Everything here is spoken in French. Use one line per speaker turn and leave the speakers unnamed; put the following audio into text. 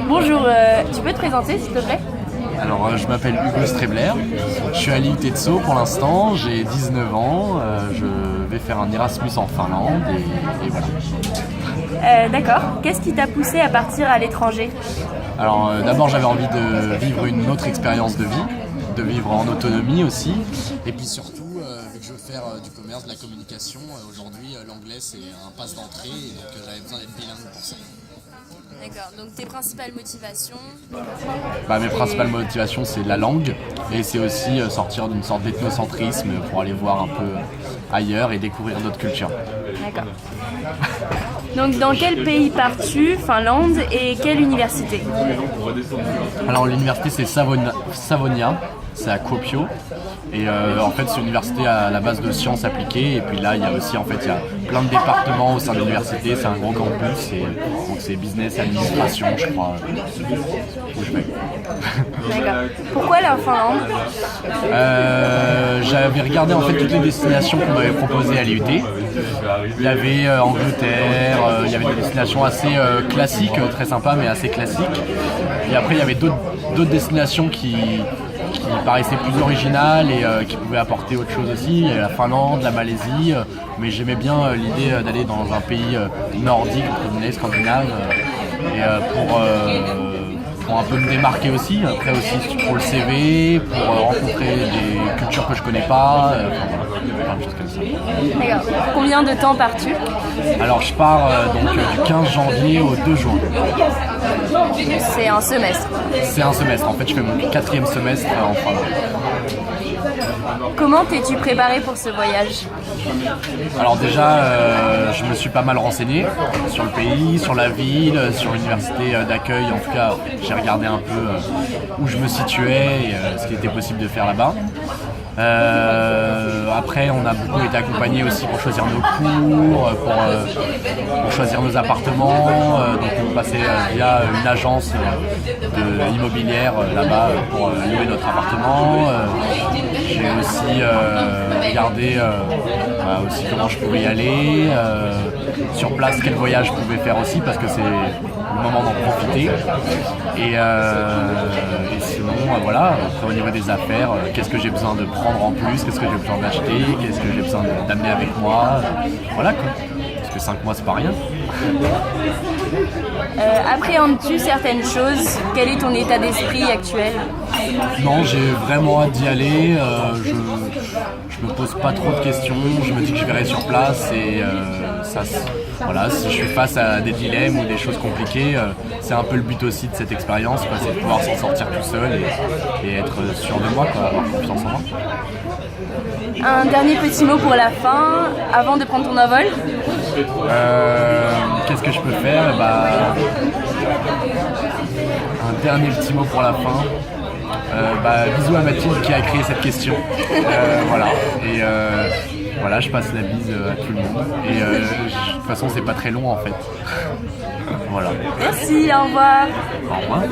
Bonjour, tu peux te présenter s'il te plaît?
Alors, je m'appelle Hugo Strebler, je suis à l'IUT de Sceaux pour l'instant, j'ai 19 ans, je vais faire un Erasmus en Finlande et voilà.
D'accord. Qu'est-ce qui t'a poussé à partir à l'étranger?
Alors, d'abord j'avais envie de vivre une autre expérience de vie, de vivre en autonomie aussi, et puis surtout, vu que je veux faire du commerce, de la communication, aujourd'hui l'anglais c'est un passe d'entrée, et donc j'avais besoin d'être bilingue pour ça.
D'accord. Donc tes principales motivations?
Mes principales motivations, c'est la langue et c'est aussi sortir d'une sorte d'ethnocentrisme pour aller voir un peu ailleurs et découvrir d'autres cultures.
D'accord. Donc dans quel pays pars-tu? Finlande, et quelle université?
Alors l'université c'est Savonia, c'est à Kuopio et en fait c'est une université à la base de sciences appliquées et puis là il y a aussi il y a plein de départements au sein de l'université, c'est un gros campus et donc c'est business, administration je crois où je vais.
D'accord. Pourquoi la Finlande?
J'avais regardé en fait toutes les destinations qu'on m'avait proposées à l'IUT. Il y avait Angleterre, il y avait des destinations assez classiques, très sympas mais assez classiques. Et après il y avait d'autres destinations qui paraissaient plus originales et qui pouvaient apporter autre chose aussi. Il y avait la Finlande, la Malaisie, mais j'aimais bien l'idée d'aller dans un pays nordique, entre guillemets, scandinave, et pour un peu me démarquer aussi, après aussi pour le CV, pour rencontrer des cultures que je connais pas, plein de choses comme ça.
D'accord. Combien de temps pars-tu?
Alors je pars du 15 janvier au 2 juin.
C'est un semestre.
C'est un semestre, en fait je fais mon 4e semestre en Finlande.
Comment t'es-tu préparé pour ce voyage?
Alors déjà, je me suis pas mal renseigné sur le pays, sur la ville, sur l'université d'accueil. En tout cas, j'ai regardé un peu où je me situais et ce qui était possible de faire là-bas. Après, on a beaucoup été accompagnés aussi pour choisir nos cours, pour choisir nos appartements. Donc on passait via une agence immobilière là-bas pour louer notre appartement. J'ai aussi regardé aussi comment je pouvais y aller, sur place quel voyage je pouvais faire aussi parce que c'est le moment d'en profiter. Et sinon, voilà, après au niveau des affaires, qu'est-ce que j'ai besoin de prendre en plus, qu'est-ce que j'ai besoin d'acheter, qu'est-ce que j'ai besoin d'amener avec moi, voilà quoi. Parce que 5 mois c'est pas rien.
Appréhendes-tu certaines choses? Quel est ton état d'esprit actuel?
Non, j'ai vraiment hâte d'y aller, je me pose pas trop de questions, je me dis que je verrai sur place et voilà, si je suis face à des dilemmes ou des choses compliquées, c'est un peu le but aussi de cette expérience, c'est de pouvoir s'en sortir tout seul et être sûr de moi, avoir confiance en moi.
Un dernier petit mot pour la fin, avant de prendre ton envol?
Qu'est-ce que je peux faire? Un dernier petit mot pour la fin. Bisous à Mathilde qui a créé cette question. Voilà. Et voilà, je passe la bise à tout le monde. Et de toute façon, c'est pas très long en fait. Voilà.
Merci, au revoir.
Au revoir.